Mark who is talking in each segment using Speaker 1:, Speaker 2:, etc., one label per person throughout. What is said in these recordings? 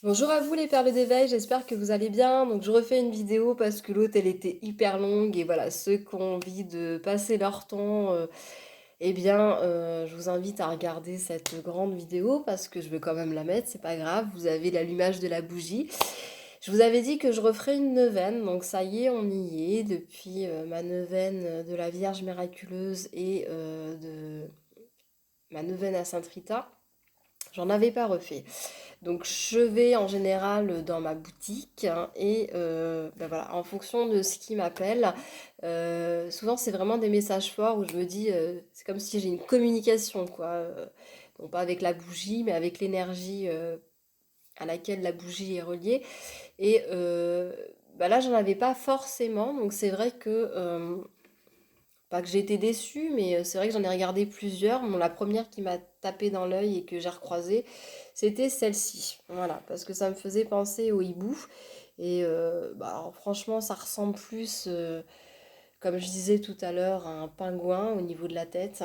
Speaker 1: Bonjour à vous les perles d'éveil, j'espère que vous allez bien. Donc je refais une vidéo parce que l'autre elle était hyper longue et voilà, ceux qui ont envie de passer leur temps, je vous invite à regarder cette grande vidéo parce que je vais quand même la mettre, c'est pas grave, vous avez l'allumage de la bougie. Je vous avais dit que je referais une neuvaine, donc ça y est, on y est, depuis ma neuvaine de la Vierge miraculeuse et de ma neuvaine à Sainte Rita, j'en avais pas refait. Donc je vais en général dans ma boutique hein, et voilà, en fonction de ce qui m'appelle, souvent c'est vraiment des messages forts où je me dis, c'est comme si j'ai une communication quoi, non pas avec la bougie mais avec l'énergie à laquelle la bougie est reliée. Et là j'en avais pas forcément, donc c'est vrai que pas que j'ai été déçue, mais c'est vrai que j'en ai regardé plusieurs. Bon, la première qui m'a tapé dans l'œil et que j'ai recroisée, c'était celle-ci. Voilà, parce que ça me faisait penser au hibou. Et alors, franchement, ça ressemble plus, comme je disais tout à l'heure, à un pingouin au niveau de la tête.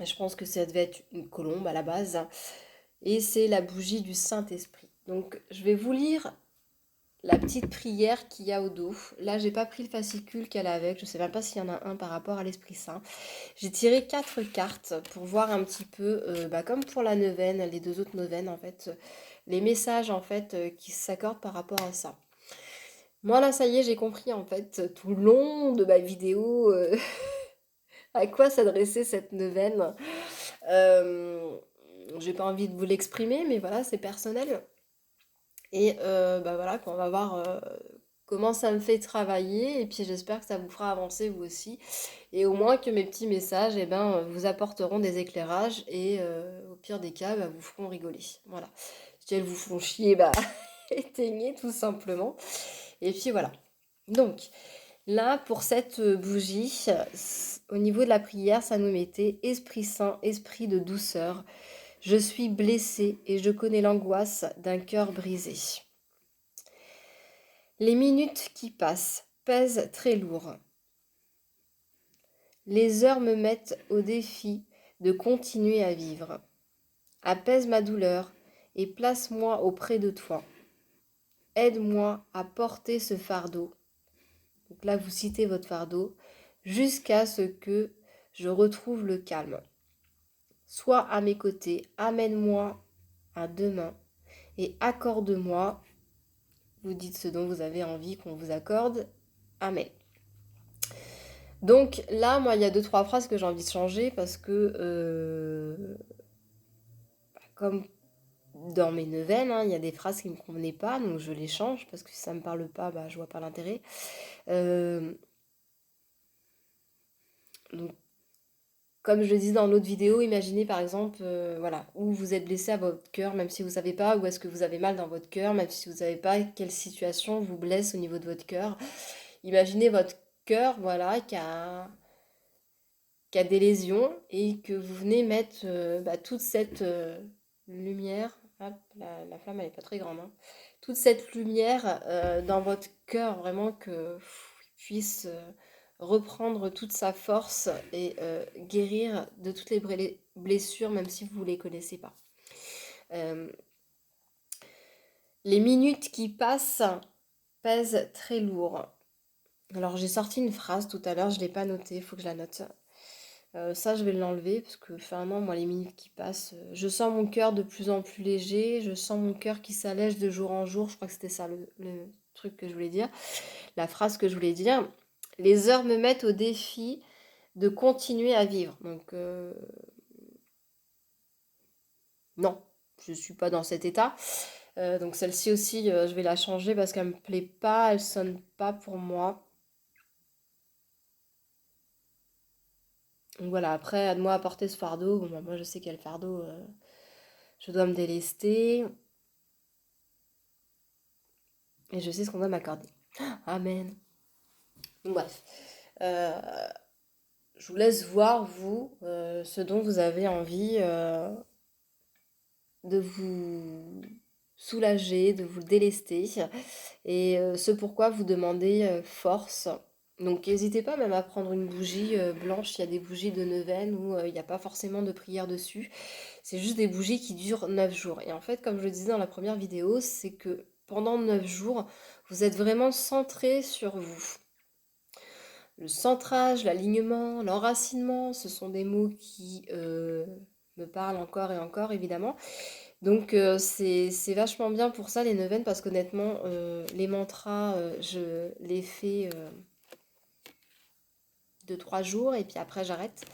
Speaker 1: Et je pense que ça devait être une colombe à la base. Et c'est la bougie du Saint-Esprit. Donc, je vais vous lire la petite prière qu'il y a au dos. Là, j'ai pas pris le fascicule qu'elle a avec. Je sais même pas s'il y en a un par rapport à l'Esprit Saint. J'ai tiré quatre cartes pour voir un petit peu, comme pour la neuvaine, les deux autres neuvaines en fait, les messages en fait qui s'accordent par rapport à ça. Moi là, ça y est, j'ai compris en fait tout le long de ma vidéo à quoi s'adressait cette neuvaine. Euh, j'ai pas envie de vous l'exprimer, mais voilà, c'est personnel. Et voilà, qu'on va voir comment ça me fait travailler. Et puis j'espère que ça vous fera avancer vous aussi. Et au moins que mes petits messages vous apporteront des éclairages et au pire des cas, vous feront rigoler. Voilà. Si elles vous font chier, éteignez tout simplement. Et puis voilà. Donc là, pour cette bougie, au niveau de la prière, ça nous mettait Esprit Saint, esprit de douceur. Je suis blessée et je connais l'angoisse d'un cœur brisé. Les minutes qui passent pèsent très lourd. Les heures me mettent au défi de continuer à vivre. Apaise ma douleur et place-moi auprès de toi. Aide-moi à porter ce fardeau. Donc là, vous citez votre fardeau jusqu'à ce que je retrouve le calme. Sois à mes côtés, amène-moi à demain et accorde-moi, vous dites ce dont vous avez envie qu'on vous accorde. Amen. Donc là, moi, il y a deux, trois phrases que j'ai envie de changer parce que, comme dans mes neuvaines, hein, il y a des phrases qui ne me convenaient pas, donc je les change parce que si ça ne me parle pas, je vois pas l'intérêt. Euh, donc, comme je le disais dans l'autre vidéo, imaginez par exemple, voilà, où vous êtes blessé à votre cœur, même si vous ne savez pas où est-ce que vous avez mal dans votre cœur, même si vous ne savez pas quelle situation vous blesse au niveau de votre cœur. Imaginez votre cœur, voilà, qui a des lésions et que vous venez mettre toute cette lumière. Hop, la flamme elle est pas très grande, hein. Toute cette lumière dans votre cœur, vraiment que il puisse reprendre toute sa force et guérir de toutes les blessures, même si vous ne les connaissez pas. Euh, les minutes qui passent pèsent très lourd. Alors j'ai sorti une phrase tout à l'heure, je ne l'ai pas notée, il faut que je la note. Ça, je vais l'enlever parce que, enfin, non, moi, les minutes qui passent, je sens mon cœur de plus en plus léger, je sens mon cœur qui s'allège de jour en jour. Je crois que c'était ça le truc que je voulais dire, la phrase que je voulais dire. Les heures me mettent au défi de continuer à vivre. Donc, non, je ne suis pas dans cet état. Donc, celle-ci aussi, je vais la changer parce qu'elle me plaît pas, elle sonne pas pour moi. Donc voilà, après, à moi à porter ce fardeau. Bon, moi, je sais quel fardeau je dois me délester. Et je sais ce qu'on doit m'accorder. Amen. Donc, bref. Euh, je vous laisse voir, vous, ce dont vous avez envie de vous soulager, de vous délester. Et ce pourquoi vous demandez force. Donc n'hésitez pas même à prendre une bougie blanche, il y a des bougies de neuvaine où il n'y a pas forcément de prière dessus. C'est juste des bougies qui durent 9 jours. Et en fait, comme je le disais dans la première vidéo, c'est que pendant 9 jours, vous êtes vraiment centré sur vous. Le centrage, l'alignement, l'enracinement, ce sont des mots qui me parlent encore et encore, évidemment. Donc c'est vachement bien pour ça les neuvaines parce qu'honnêtement les mantras je les fais 2-3 jours et puis après j'arrête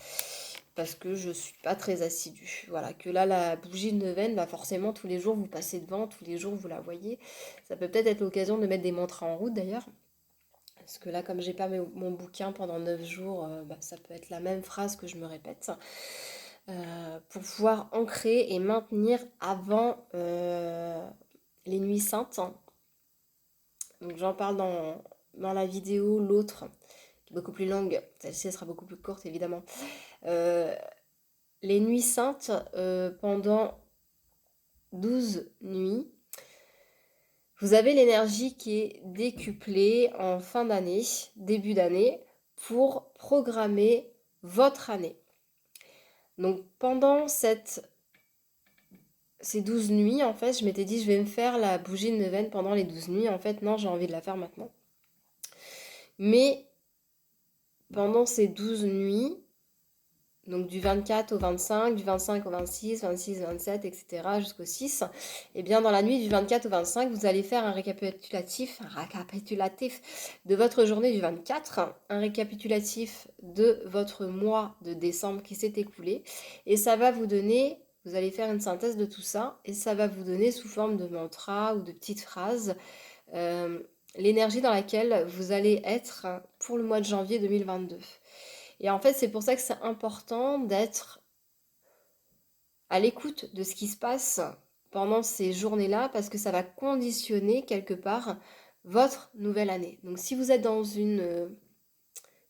Speaker 1: parce que je suis pas très assidue. Voilà, que là la bougie de neuvaine, bah forcément tous les jours vous passez devant, tous les jours vous la voyez. Ça peut peut-être être l'occasion de mettre des mantras en route d'ailleurs. Parce que là, comme j'ai pas mon bouquin pendant 9 jours, bah, ça peut être la même phrase que je me répète. Pour pouvoir ancrer et maintenir avant les nuits saintes. Donc j'en parle dans la vidéo, l'autre, qui est beaucoup plus longue, celle-ci elle sera beaucoup plus courte évidemment. Euh, les nuits saintes, pendant 12 nuits, vous avez l'énergie qui est décuplée en fin d'année, début d'année, pour programmer votre année. Donc pendant ces 12 nuits, en fait, je m'étais dit, je vais me faire la bougie de neuvaine pendant les 12 nuits. En fait, non, j'ai envie de la faire maintenant. Mais pendant ces 12 nuits, donc du 24 au 25, du 25 au 26, 26, 27, etc., jusqu'au 6, et bien dans la nuit du 24 au 25, vous allez faire un récapitulatif de votre journée du 24, un récapitulatif de votre mois de décembre qui s'est écoulé, et ça va vous donner, vous allez faire une synthèse de tout ça, et ça va vous donner sous forme de mantra ou de petites phrases, euh, l'énergie dans laquelle vous allez être pour le mois de janvier 2022. Et en fait, c'est pour ça que c'est important d'être à l'écoute de ce qui se passe pendant ces journées-là, parce que ça va conditionner quelque part votre nouvelle année. Donc si vous êtes dans une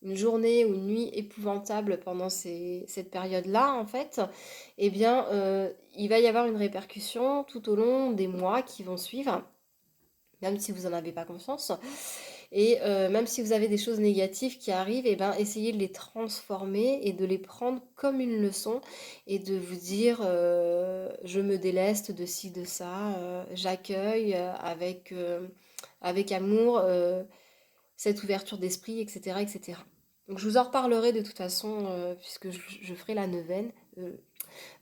Speaker 1: journée ou une nuit épouvantable pendant cette période-là, en fait, eh bien, il va y avoir une répercussion tout au long des mois qui vont suivre, même si vous n'en avez pas conscience. Et même si vous avez des choses négatives qui arrivent, et ben, essayez de les transformer et de les prendre comme une leçon et de vous dire je me déleste de ci, de ça, j'accueille avec amour cette ouverture d'esprit, etc., etc. Donc je vous en reparlerai de toute façon puisque je ferai la neuvaine.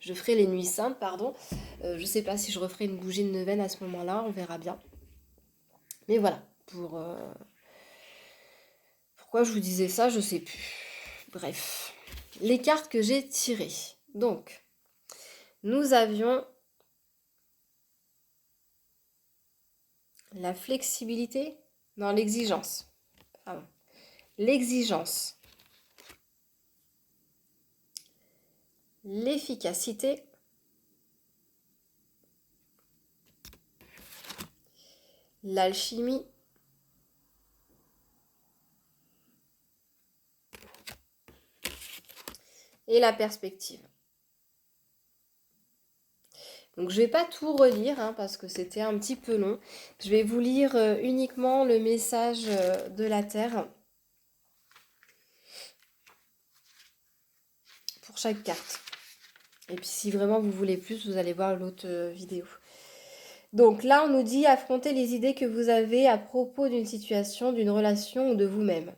Speaker 1: Je ferai les nuits saintes, pardon. Je sais pas si je referai une bougie de neuvaine à ce moment-là, on verra bien. Mais voilà, pourquoi je vous disais ça, je sais plus. Bref, les cartes que j'ai tirées. Donc, nous avions la flexibilité, non, l'exigence. Pardon. L'exigence, l'efficacité, l'alchimie et la perspective. Donc je ne vais pas tout relire hein, parce que c'était un petit peu long. Je vais vous lire uniquement le message de la Terre pour chaque carte. Et puis si vraiment vous voulez plus, vous allez voir l'autre vidéo. Donc là, on nous dit affronter les idées que vous avez à propos d'une situation, d'une relation ou de vous-même.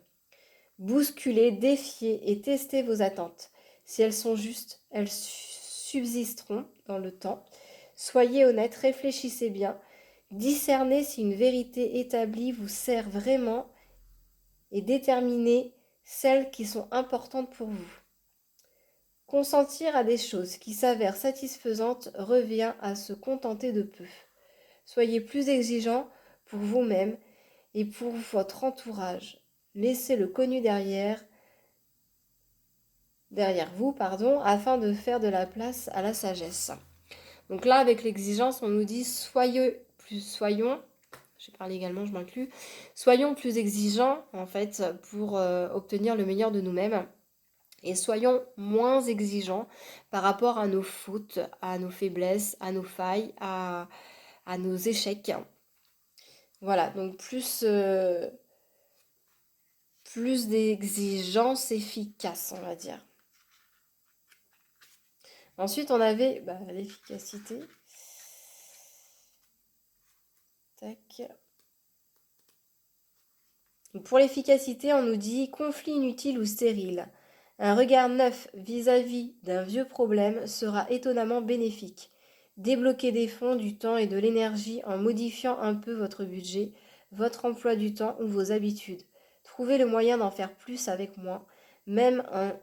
Speaker 1: Bousculer, défier et tester vos attentes. Si elles sont justes, elles subsisteront dans le temps. Soyez honnête, réfléchissez bien. Discernez si une vérité établie vous sert vraiment et déterminez celles qui sont importantes pour vous. Consentir à des choses qui s'avèrent satisfaisantes revient à se contenter de peu. Soyez plus exigeant pour vous-même et pour votre entourage. Laissez le connu derrière vous, afin de faire de la place à la sagesse. Donc là, avec l'exigence, on nous dit soyons, j'ai parlé également, je m'inclus, soyons plus exigeants, en fait, pour obtenir le meilleur de nous-mêmes. Et soyons moins exigeants par rapport à nos fautes, à nos faiblesses, à nos failles, à nos échecs. Voilà, donc plus d'exigences efficaces, on va dire. Ensuite, on avait l'efficacité. Tac. Donc, pour l'efficacité, on nous dit conflit inutile ou stérile. Un regard neuf vis-à-vis d'un vieux problème sera étonnamment bénéfique. Débloquez des fonds, du temps et de l'énergie en modifiant un peu votre budget, votre emploi du temps ou vos habitudes. Trouvez le moyen d'en faire plus avec moins. Même un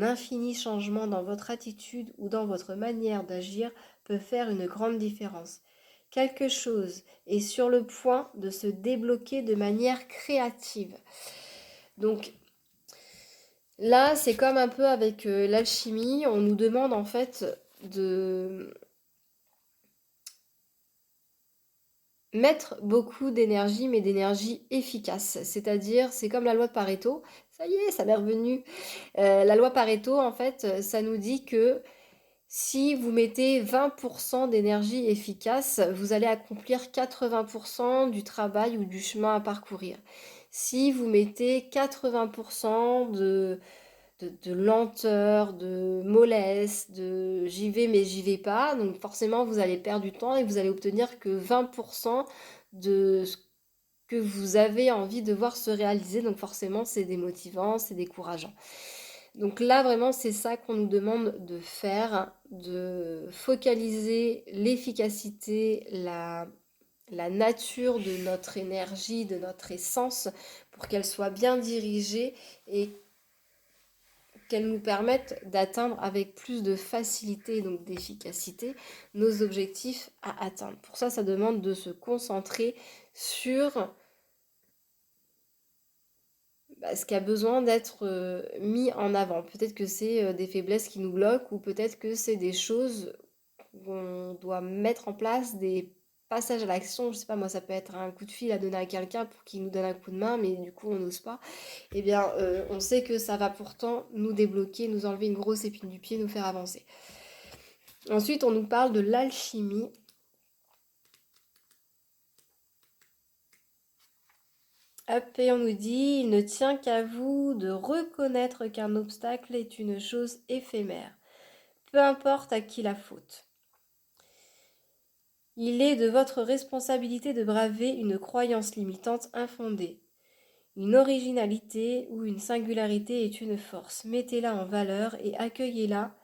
Speaker 1: infini changement dans votre attitude ou dans votre manière d'agir peut faire une grande différence. Quelque chose est sur le point de se débloquer de manière créative. Donc là, c'est comme un peu avec l'alchimie, on nous demande en fait de mettre beaucoup d'énergie, mais d'énergie efficace. C'est-à-dire, c'est comme la loi de Pareto. Ça y est, ça m'est revenu. La loi Pareto, en fait, ça nous dit que si vous mettez 20% d'énergie efficace, vous allez accomplir 80% du travail ou du chemin à parcourir. Si vous mettez 80% de lenteur, de mollesse, de j'y vais mais j'y vais pas, donc forcément vous allez perdre du temps et vous allez obtenir que 20% de ce que vous avez envie de voir se réaliser, donc forcément c'est démotivant, c'est décourageant. Donc là, vraiment, c'est ça qu'on nous demande de faire, de focaliser l'efficacité, la nature de notre énergie, de notre essence, pour qu'elle soit bien dirigée et qu'elle nous permette d'atteindre avec plus de facilité, donc d'efficacité, nos objectifs à atteindre. Pour ça, ça demande de se concentrer sur ce qui a besoin d'être mis en avant. Peut-être que c'est des faiblesses qui nous bloquent ou peut-être que c'est des choses qu'on doit mettre en place, des passages à l'action. Je sais pas, moi, ça peut être un coup de fil à donner à quelqu'un pour qu'il nous donne un coup de main, mais du coup, on n'ose pas. Eh bien, on sait que ça va pourtant nous débloquer, nous enlever une grosse épine du pied, nous faire avancer. Ensuite, on nous parle de l'alchimie. Hop, et on nous dit, il ne tient qu'à vous de reconnaître qu'un obstacle est une chose éphémère, peu importe à qui la faute. Il est de votre responsabilité de braver une croyance limitante infondée. Une originalité ou une singularité est une force. Mettez-la en valeur et accueillez-la.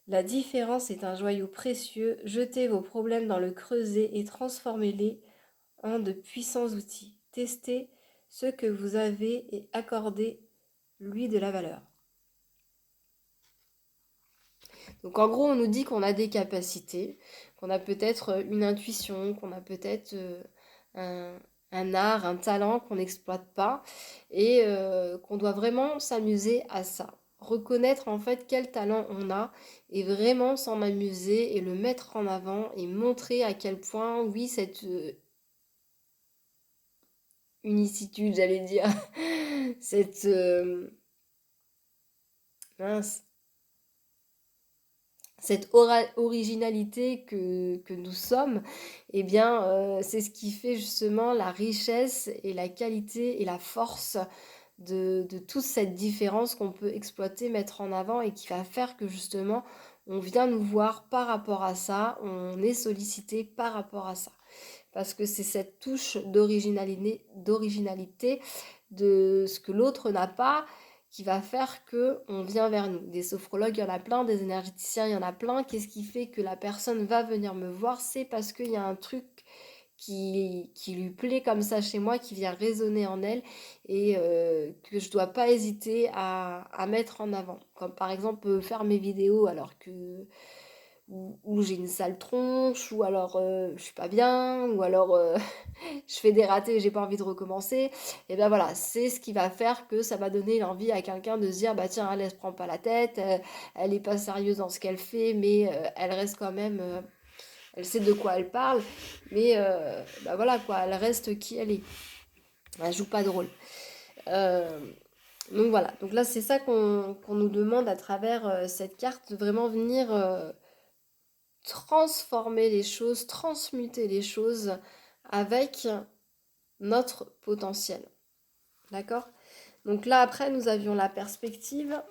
Speaker 1: La différence est un joyau précieux. Jetez vos problèmes dans le creuset et transformez-les en de puissants outils. Testez ce que vous avez et accordez-lui de la valeur. Donc en gros, on nous dit qu'on a des capacités, qu'on a peut-être une intuition, qu'on a peut-être un, un art, un talent qu'on n'exploite pas et qu'on doit vraiment s'amuser à ça. Reconnaître en fait quel talent on a et vraiment s'en amuser et le mettre en avant et montrer à quel point, oui, cette unicitude, j'allais dire, cette mince, cette originalité que nous sommes, eh bien, c'est ce qui fait justement la richesse et la qualité et la force de toute cette différence qu'on peut exploiter, mettre en avant et qui va faire que justement, on vient nous voir par rapport à ça, on est sollicité par rapport à ça. Parce que c'est cette touche d'originalité de ce que l'autre n'a pas qui va faire que on vient vers nous. Des sophrologues, il y en a plein, des énergéticiens, il y en a plein. Qu'est-ce qui fait que la personne va venir me voir? C'est parce qu'il y a un truc qui lui plaît comme ça chez moi, qui vient résonner en elle et que je dois pas hésiter à mettre en avant. Comme par exemple faire mes vidéos alors que ou j'ai une sale tronche, ou alors je suis pas bien, ou alors je fais des ratés et j'ai pas envie de recommencer. Et ben voilà, c'est ce qui va faire que ça va donner l'envie à quelqu'un de se dire bah tiens, elle se prend pas la tête, elle est pas sérieuse dans ce qu'elle fait, mais elle reste quand même, elle sait de quoi elle parle, mais bah voilà quoi, elle reste qui elle est. Elle joue pas de rôle. Euh, donc voilà, donc là c'est ça qu'on nous demande à travers cette carte, de vraiment venir transformer les choses, transmuter les choses avec notre potentiel. D'accord? Donc là, après, nous avions la perspective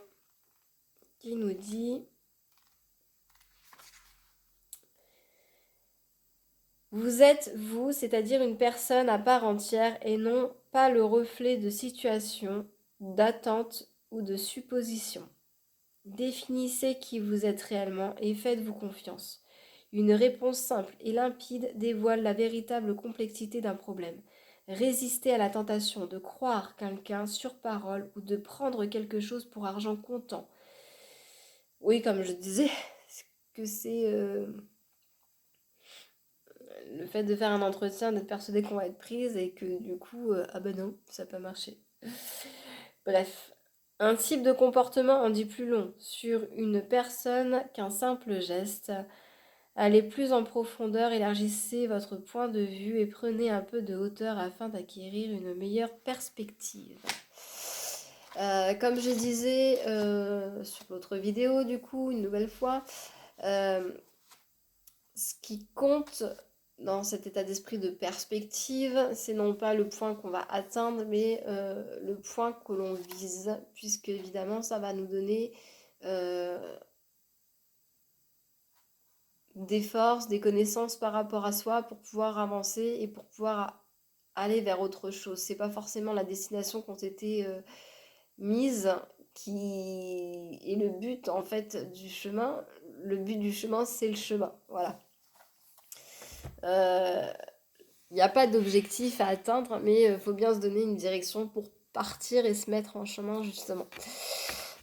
Speaker 1: qui nous dit Vous êtes vous, c'est-à-dire une personne à part entière et non pas le reflet de situations, d'attentes ou de suppositions. Définissez qui vous êtes réellement et faites-vous confiance. Une réponse simple et limpide dévoile la véritable complexité d'un problème. Résistez à la tentation de croire quelqu'un sur parole ou de prendre quelque chose pour argent comptant. Oui, comme je disais, que c'est le fait de faire un entretien, d'être persuadé qu'on va être prise et que du coup, ah ben non, ça n'a pas marché. Bref, un type de comportement en dit plus long sur une personne qu'un simple geste. Allez plus en profondeur, élargissez votre point de vue et prenez un peu de hauteur afin d'acquérir une meilleure perspective. Comme je disais sur l'autre vidéo, du coup, une nouvelle fois, ce qui compte dans cet état d'esprit de perspective, c'est non pas le point qu'on va atteindre, mais le point que l'on vise, puisque évidemment, ça va nous donner des forces, des connaissances par rapport à soi pour pouvoir avancer et pour pouvoir aller vers autre chose. C'est pas forcément la destination qui ont été mise qui est le but en fait du chemin. Le but du chemin, c'est le chemin. Voilà. Il n'y a pas d'objectif à atteindre, mais il faut bien se donner une direction pour partir et se mettre en chemin justement.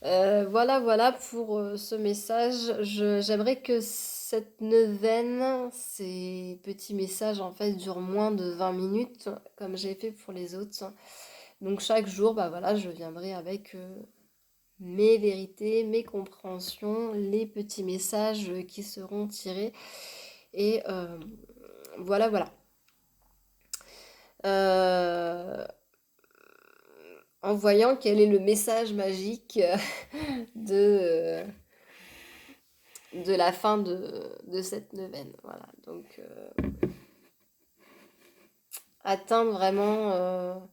Speaker 1: Voilà pour ce message. J'aimerais que cette neuvaine, ces petits messages en fait durent moins de 20 minutes, comme j'ai fait pour les autres. Donc chaque jour, bah voilà, je viendrai avec mes vérités, mes compréhensions, les petits messages qui seront tirés. Et voilà. Euh, en voyant quel est le message magique de, de la fin de cette neuvaine. Voilà, donc atteindre vraiment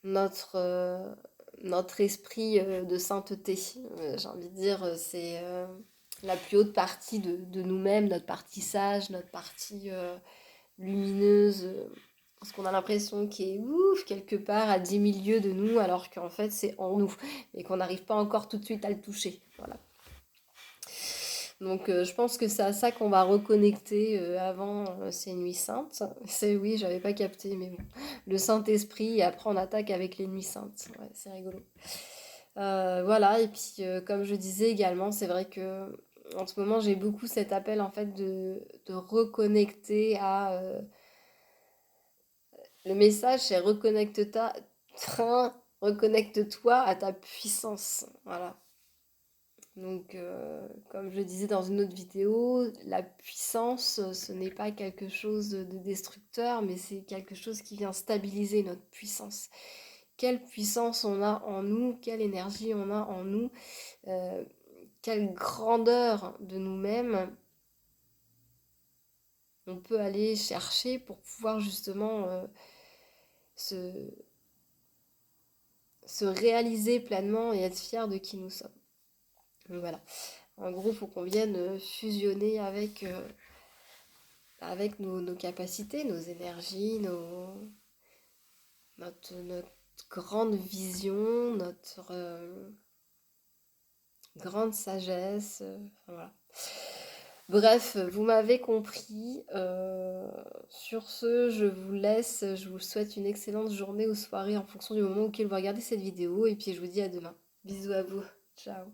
Speaker 1: notre, notre esprit de sainteté. J'ai envie de dire, c'est la plus haute partie de nous-mêmes, notre partie sage, notre partie lumineuse. Parce qu'on a l'impression qu'il est ouf, quelque part à 10 000 lieues de nous, alors qu'en fait c'est en nous et qu'on n'arrive pas encore tout de suite à le toucher. Voilà. Donc je pense que c'est à ça qu'on va reconnecter avant ces nuits saintes. C'est oui, j'avais pas capté, mais bon. Le Saint-Esprit, et après on attaque avec les nuits saintes. Ouais, c'est rigolo. Voilà, et puis comme je disais également, c'est vrai que en ce moment j'ai beaucoup cet appel en fait de reconnecter à... le message c'est reconnecte-toi à ta puissance. Voilà. Donc, comme je le disais dans une autre vidéo, la puissance, ce n'est pas quelque chose de destructeur, mais c'est quelque chose qui vient stabiliser notre puissance. Quelle puissance on a en nous, quelle énergie on a en nous, euh, quelle grandeur de nous-mêmes on peut aller chercher pour pouvoir justement se, se réaliser pleinement et être fier de qui nous sommes. Donc voilà. En gros, il faut qu'on vienne fusionner avec nos capacités, nos énergies, notre grande vision, notre grande sagesse. Enfin, voilà. Bref, vous m'avez compris. Sur ce, je vous laisse. Je vous souhaite une excellente journée ou soirée en fonction du moment auquel vous regardez cette vidéo. Et puis je vous dis à demain. Bisous à vous. Ciao.